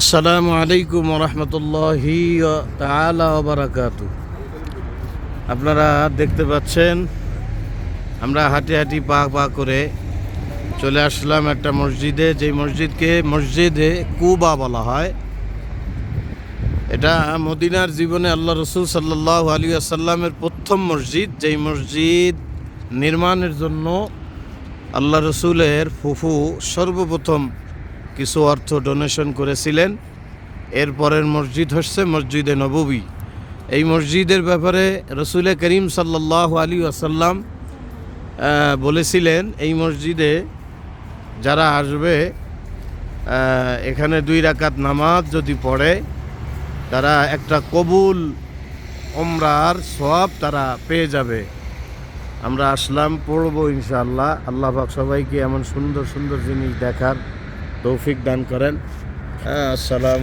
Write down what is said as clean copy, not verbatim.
আসসালামু আলাইকুম রহমতুল্লাহি তাআলা ওয়া বারাকাতুহু। আপনারা দেখতে পাচ্ছেন আমরা হাঁটি হাঁটি পা পা করে চলে আসলাম একটা মসজিদে, যেই মসজিদকে মসজিদে কুবা বলা হয়। এটা মদিনার জীবনে আল্লাহ রসুল সাল্লাল্লাহু আলাইহি ওয়াসাল্লামের প্রথম মসজিদ, যেই মসজিদ নির্মাণের জন্য আল্লাহ রসুলের ফুফু সর্বপ্রথম কিছু অর্থ ডোনেশন করেছিলেন। এরপরের মসজিদ হচ্ছে মসজিদে নববী। এই মসজিদের ব্যাপারে রসুল করিম সাল্লাল্লাহু আলাইহি ওয়াসাল্লাম বলেছিলেন, এই মসজিদে যারা আসবে এখানে 2 রাকাত নামাজ যদি পড়ে তারা একটা কবুল ওমরার সওয়াব তারা পেয়ে যাবে। আমরা আসলাম, পড়বো ইনশাআল্লাহ। আল্লাহ পাক সবাইকে এমন সুন্দর সুন্দর জিনিস দেখার তৌফিক দান করেন। আসসালাম।